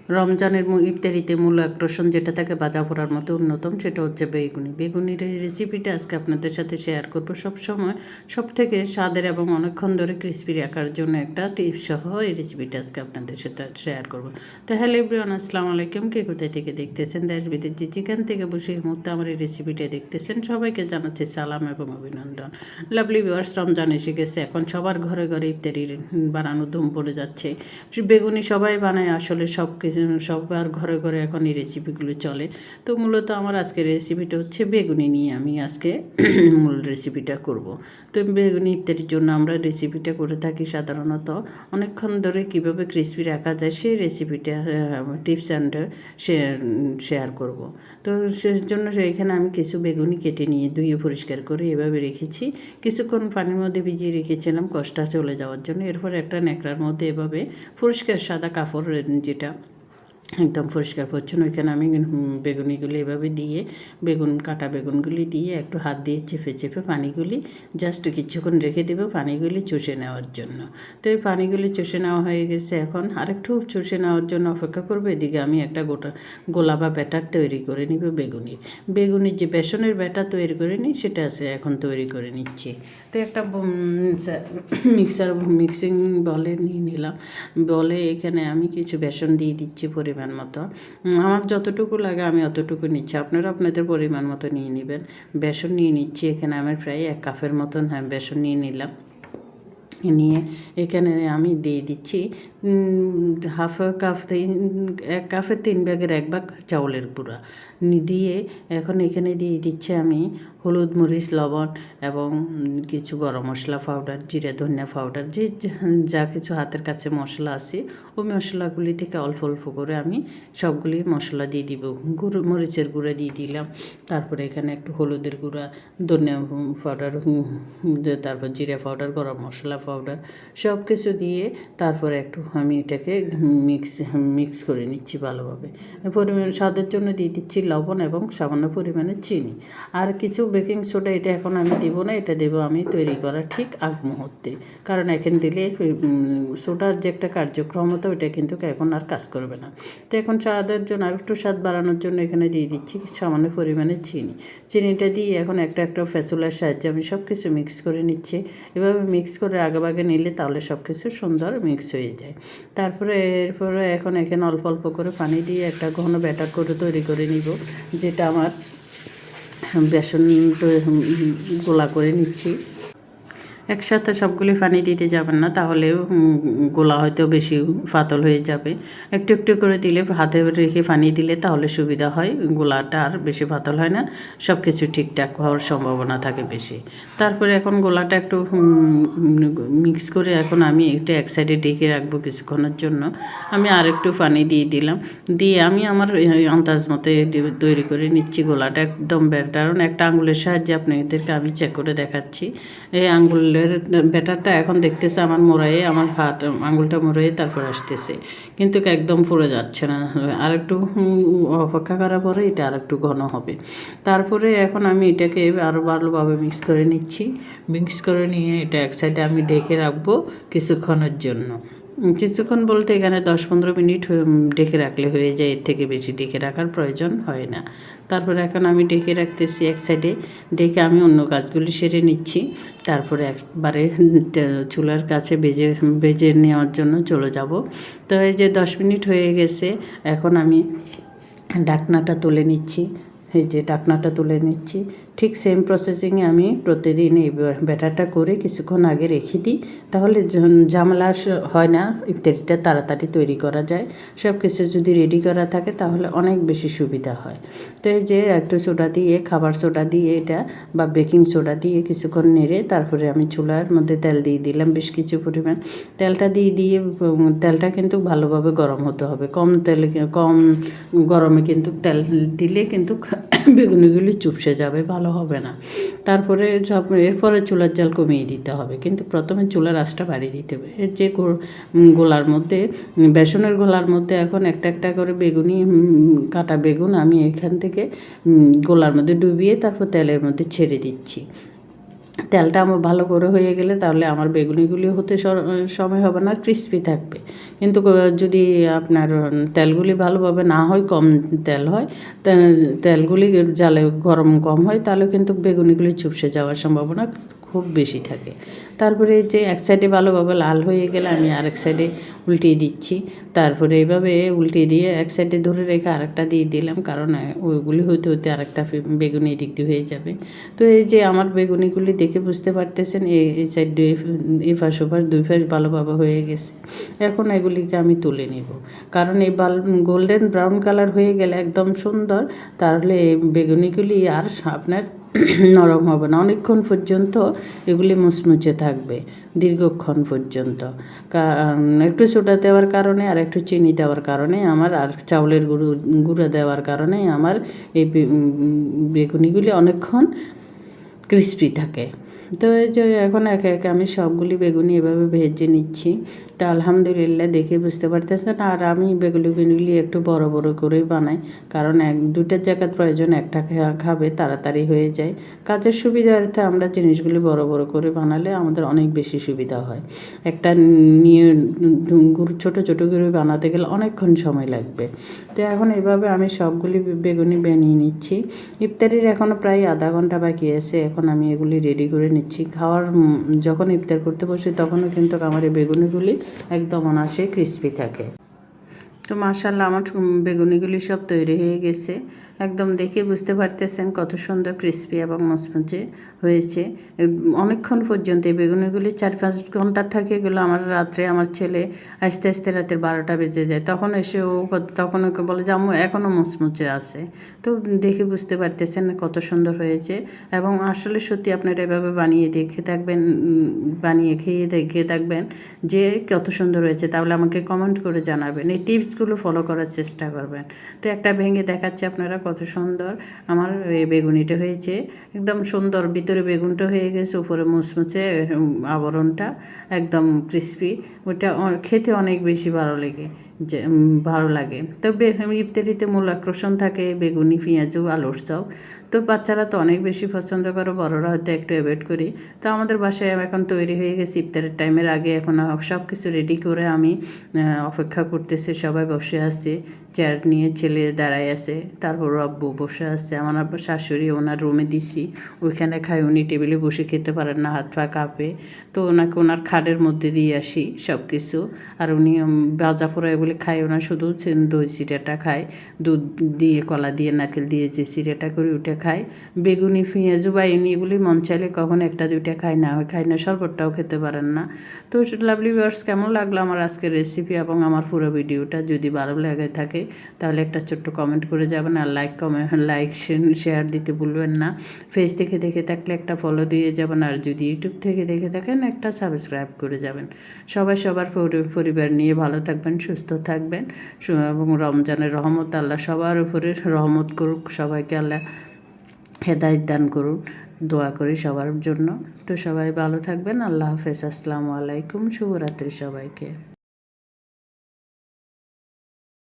রমজানের ইফতারিতে মূল আকর্ষণ যেটা থাকে ভাজা পোড়ার মতো অন্যতম, সেটা হচ্ছে বেগুনি। বেগুনির এই রেসিপিটা আজকে আপনাদের সাথে শেয়ার করবো। সবসময় সব থেকে স্বাদের এবং অনেকক্ষণ ধরে ক্রিস্পি রাখার জন্য একটা টিপস সহ এই রেসিপিটা আজকে আপনাদের সাথে শেয়ার করবো। তো হ্যালো এভরিওয়ান, আসসালামু আলাইকুম। কে কোথায় থেকে দেখতেছেন, দেশ বিদেশ যে যেখান থেকে বসে এই মুহূর্তে আমার এই রেসিপিটা দেখতেছেন, সবাইকে জানাচ্ছি সালাম এবং অভিনন্দন। লাভলি ভিউয়ার্স, রমজান এসে গেছে, এখন সবার ঘরে ঘরে ইফতারি বানানো ধুম পড়ে যাচ্ছে। বেগুনি সবাই বানায়, আসলে সব কিছু সবার ঘরে ঘরে এখন এই রেসিপিগুলো চলে। তো মূলত আমার আজকের রেসিপিটা হচ্ছে বেগুনি নিয়ে আমি আজকে মূল রেসিপিটা করব। তো বেগুনি ইত্যাদির জন্য আমরা রেসিপিটা করে থাকি সাধারণত অনেকক্ষণ ধরে কীভাবে ক্রিসপি রাখা যায় সেই রেসিপিটা টিপস অ্যান্ড শেয়ার করব। তো সেজন্য এখানে আমি কিছু বেগুনি কেটে নিয়ে ধুয়ে পরিষ্কার করে এভাবে রেখেছি। কিছুক্ষণ পানির মধ্যে ভিজিয়ে রেখেছিলাম কষ্টটা চলে যাওয়ার জন্য। এরপর একটা ন্যাকড়ার মধ্যে এভাবে পরিষ্কার সাদা কাপড় যেটা একদম পরিষ্কার পরিচ্ছন্ন, ওইখানে আমি বেগুনিগুলি এভাবে দিয়ে কাটা বেগুনগুলি দিয়ে একটু হাত দিয়ে চেপে চেপে পানিগুলি জাস্ট কিছুক্ষণ রেখে দেবো পানিগুলি চুষে নেওয়ার জন্য। তো এই পানিগুলি চুষে নেওয়া হয়ে গেছে, এখন আরেকটু চুষে নেওয়ার জন্য অপেক্ষা করবো। এদিকে আমি একটা গোলা বা ব্যাটার তৈরি করে নিব বেগুনির যে বেসনের ব্যাটার তৈরি করে নিই সেটা আছে এখন তৈরি করে নিচ্ছি। তো একটা মিক্সিং বলে নিয়ে নিলাম। বলে এখানে আমি কিছু বেসন দিয়ে দিচ্ছি পরিমাণ মতো। আমার যতটুকু লাগে আমি অতটুকু নিচ্ছি, আপনারা আপনাদের পরিমাণ মতো নিয়ে নেবেন। বেসন নিয়ে নিচ্ছি এখানে আমার প্রায় 1 কাপের মতন বেসন নিয়ে নিলাম। নিয়ে এখানে আমি দিয়ে দিচ্ছি হাফ কাপ 1 কাপের 3 ভাগের 1 ভাগ চাউলের গুঁড়া দিয়ে এখন এখানে দিয়ে দিচ্ছি আমি হলুদ, মরিচ, লবণ এবং কিছু গরম মশলা পাউডার, জিরা ধনিয়া পাউডার, যে যা কিছু হাতের কাছে মশলা আছে ওই মশলাগুলি থেকে অল্প অল্প করে আমি সবগুলি মশলা দিয়ে দিব। মরিচের গুঁড়া দিয়ে দিলাম, তারপরে এখানে একটু হলুদের গুঁড়া, ধনিয়া পাউডার, তারপর জিরা পাউডার, গরম মশলা পাউডার সব কিছু দিয়ে তারপরে একটু আমি এটাকে মিক্স করে নিচ্ছি ভালোভাবে। পরিমাণ স্বাদের জন্য দিয়ে দিচ্ছি লবণ এবং সামান্য পরিমাণে চিনি। আর কিছু বেকিং সোডা, এটা এখন আমি দেবো না, এটা দেবো আমি তৈরি করার ঠিক আগ মুহূর্তে। কারণ এখন দিলে সোডার যে একটা কার্যক্রমতা ওইটা কিন্তু এখন আর কাজ করবে না। তো এখন স্বাদের জন্য আর একটু স্বাদ বাড়ানোর জন্য এখানে দিয়ে দিচ্ছি সামান্য পরিমাণে চিনিটা দিয়ে এখন একটা ফ্যাসুলার সাহায্যে আমি সব কিছু মিক্স করে নিচ্ছি। এভাবে মিক্স করে আগেভাগে নিলে তাহলে সব কিছু সুন্দর মিক্স হয়ে যায়। তারপরে এরপরে এখন এখানে অল্প অল্প করে পানি দিয়ে একটা ঘন ব্যাটার করে তৈরি করে নিব, যেটা আমার বেসন গোলা করে নিচ্ছি। একসাথে সবগুলি পানি দিতে যাবেন না, তাহলে গোলা হয়তো বেশি পাতল হয়ে যাবে। একটু একটু করে দিলে হাতে রেখে পানি দিলে তাহলে সুবিধা হয়, গোলাটা আর বেশি পাতল হয় না, সব কিছু ঠিকঠাক হওয়ার সম্ভাবনা থাকে বেশি। তারপরে এখন গোলাটা একটু মিক্স করে এখন আমি এটা এক সাইডে ঢেকে রাখবো কিছুক্ষণের জন্য। আমি আর একটু পানি দিয়ে দিলাম, দিয়ে আমি আমার আন্দাজ মতো তৈরি করে নিচ্ছি গোলাটা একদম কারণ একটা আঙুলের সাহায্যে আপনাদেরকে আমি চেক করে দেখাচ্ছি। এই আঙুলের ব্যাটারটা এখন দেখতেছে আমার মোড়ায়ে, আমার আঙুলটা মোড়ায়ে তারপর আসতেছে, কিন্তু একদম পুড়ে যাচ্ছে না। আর একটু অপেক্ষা করার পরে এটা আর একটু ঘন হবে। তারপরে এখন আমি এটাকে আরও ভালোভাবে মিক্স করে নিচ্ছি। মিক্স করে নিয়ে এটা এক সাইডে আমি ঢেকে রাখবো কিছুক্ষণের জন্য। কিছুক্ষণ বলতে এখানে 10-15 মিনিট ঢেকে রাখলে হয়ে যায়, এর থেকে বেশি ঢেকে রাখার প্রয়োজন হয় না। তারপরে এখন আমি ঢেকে রাখতেছি এক সাইডে, ঢেকে আমি অন্য কাজগুলি সেরে নিচ্ছি। তারপরে একবারে চুলার কাছে বেজে নেওয়ার জন্য চলে যাব। তো এই যে 10 মিনিট হয়ে গেছে, এখন আমি ঢাকনাটা তুলে নিচ্ছি। এই যে ঢাকনাটা তুলে নিচ্ছি, ঠিক সেম প্রসেসিংয়ে আমি প্রতিদিন এই ব্যাটারটা করে কিছুক্ষণ আগে রেখে দিই, তাহলে ঝামেলা হয় না, ইফতারিটা তাড়াতাড়ি তৈরি করা যায়। সব কিছু যদি রেডি করা থাকে তাহলে অনেক বেশি সুবিধা হয়। তো এই যে একটু সোডা দিয়ে, খাবার সোডা দিয়ে এটা বা বেকিং সোডা দিয়ে কিছুক্ষণ নেড়ে তারপরে আমি চুলার মধ্যে তেল দিয়ে দিলাম বেশ কিছু পরিমাণ। তেলটা দিয়ে তেলটা কিন্তু ভালোভাবে গরম হতে হবে, কম গরমে কিন্তু তেল দিলে কিন্তু বেগুনিগুলি চুপসে যাবে, ভালো হবে না। তারপরে এরপরে চুলার জাল কমিয়ে দিতে হবে, কিন্তু প্রথমে চুলার আঁচটা বাড়িয়ে দিতে হবে। এর যে গোলার মধ্যে, বেসনের গোলার মধ্যে এখন একটা একটা করে কাটা বেগুন আমি এখান থেকে গোলার মধ্যে ডুবিয়ে তারপর তেলের মধ্যে ছেড়ে দিচ্ছি। তেলটা আমার ভালো করে হয়ে গেলে তাহলে আমার বেগুনিগুলি হতে সময় হবে না, ক্রিস্পি থাকবে। কিন্তু যদি আপনার তেলগুলি ভালোভাবে না হয়, কম তেল হয়, তেলগুলি জালে গরম কম হয়, তাহলে কিন্তু বেগুনিগুলি চুপসে যাওয়ার সম্ভাবনা খুব বেশি থাকে। তারপরে যে এক সাইডে ভালোভাবে লাল হয়ে গেলে আমি আরেক সাইডে উল্টিয়ে দিচ্ছি। তারপরে এইভাবে উল্টিয়ে দিয়ে এক সাইডে ধরে রেখে আরেকটা দিয়ে দিলাম, কারণ ওইগুলি হতে হতে আরেকটা বেগুনি এদিক দিয়ে হয়ে যাবে। তো এই যে আমার বেগুনিগুলি দেখে বুঝতে পারতেছেন এই সাইড এই পাশ ওপাশ দুই পাশ ভালোভাবে হয়ে গেছে। এখন এগুলিকে আমি তুলে নেব, কারণ এই গোল্ডেন ব্রাউন কালার হয়ে গেলে একদম সুন্দর, তাহলে বেগুনিগুলি আর আপনার নরম হবে না, অনেকক্ষণ পর্যন্ত এগুলি মুচমুচে থাকবে দীর্ঘক্ষণ পর্যন্ত। একটু সোডা দেওয়ার কারণে আর একটু চিনি দেওয়ার কারণে আমার, আর চাউলের গুঁড়ো দেওয়ার কারণে আমার এই বেগুনিগুলি অনেকক্ষণ ক্রিস্পি থাকে। তো এই যে এখন একে একে আমি সবগুলি বেগুনি এভাবে ভেজে নিচ্ছি। তো আলহামদুলিল্লাহ দেখে বুঝতে পারতেছেন। আর আমি বেগুনিগুলি একটু বড় বড় করেই বানাই, কারণ দুটার জায়গার প্রয়োজন একটা খাবে, তাড়াতাড়ি হয়ে যায়। কাজের সুবিধার্থে আমরা জিনিসগুলি বড় বড় করে বানালে আমাদের অনেক বেশি সুবিধা হয়। একটা নিয়ে ছোটো ছোটো করে বানাতে গেলে অনেকক্ষণ সময় লাগবে। তো এখন এভাবে আমি সবগুলি বেগুনি বানিয়ে নিচ্ছি। ইফতারির এখনও প্রায় আধা ঘন্টা বাকি আছে। এখন আমি এগুলি রেডি করে নিচ্ছি। যখন ইফতার করতে বসি তখনও কিন্তু আমার এই বেগুনিগুলি একদম অনায়াসে ক্রিস্পি থাকে। তো মাশাআল্লাহ আমার বেগুনিগুলি সব তৈরি হয়ে গেছে। একদম দেখে বুঝতে পারতেছেন কত সুন্দর ক্রিস্পি এবং মুচমুচে হয়েছে। অনেকক্ষণ পর্যন্ত এই বেগুনিগুলি 4-5 ঘন্টা থাকে গেলো। আমার রাত্রে আমার ছেলে আস্তে আস্তে রাতের 12টা বেজে যায়, তখন এসে তখন ওকে বলে যে আম্মু এখনও মুচমুচে আছে। তো দেখে বুঝতে পারতেছেন কত সুন্দর হয়েছে। এবং আসলে সত্যি আপনারা এভাবে বানিয়ে খেয়ে দেখে থাকবেন যে কত সুন্দর হয়েছে। তাহলে আমাকে কমেন্ট করে জানাবেন, এই টিপসগুলো ফলো করার চেষ্টা করবেন। তো একটা ভেঙে দেখাচ্ছে আপনারা কত সুন্দর আমার এই বেগুনিটা হয়েছে। একদম সুন্দর, ভিতরে বেগুনটা হয়ে গেছে, উপরে মুচমুচে আবরণটা একদম ক্রিস্পি। ওটা খেতে অনেক বেশি ভালো লাগে। তো ইফতারিতে মূল আকর্ষণ থাকে বেগুনি, পেঁয়াজু, আলুর চপ। তো বাচ্চারা তো অনেক বেশি পছন্দ করে, বড়রা হয়তো একটু অ্যাভয়েড করি। তো আমাদের বাসায় এখন তৈরি হয়ে গেছে ইফতারের টাইমের আগে। এখন সব কিছু রেডি করে আমি অপেক্ষা করতেছি। সবাই বসে আছে, চেয়ার নিয়ে ছেলে দাঁড়ায় আছে, তারপর আব্বু বসে আছে। আমার আব্বু শাশুড়ি ওনার রুমে দিছি, ওইখানে খাই। উনি টেবিলে বসে খেতে পারেন না, হাত পা কাঁপে। তো ওনাকে ওনার খাটের মধ্যে দিয়ে আসি সব কিছু। আর উনি ভাজা পোড়া এগুলি খায় না, শুধু দই চিড়াটা খায়, দুধ দিয়ে কলা দিয়ে নারকেল দিয়ে যে চিড়াটা করি ওটা খায়। বেগুনি, পেঁয়াজু বা এগুলি মন চাইলে কখনো একটা দুইটা খায় না, শরবতটাও খেতে পারেন না। তো লাভলি ভিউয়ার্স, কেমন লাগলো আমার আজকের রেসিপি এবং আমার পুরো ভিডিওটা? যদি ভালো লাগে থাকে তাহলে একটা ছোট্ট কমেন্ট করে যাবেন। আর লাইক শেয়ার দিতে ভুলবেন না। ফেস থেকে দেখে থাকলে একটা ফলো দিয়ে যাবেন। আর যদি ইউটিউব থেকে দেখে থাকেন একটা সাবস্ক্রাইব করে যাবেন। সবাই সবার পরিবার নিয়ে ভালো থাকবেন, সুস্থ থাকবেন। এবং রমজানের রহমত আল্লাহ সবার উপরে রহমত করুক, সবাইকে আল্লাহ হেদায়েত দান করুন, দোয়া করি সবার জন্য। তো সবাই ভালো থাকবেন। আল্লাহ হাফেজ, আসসালামু আলাইকুম, শুভরাত্রি সবাইকে।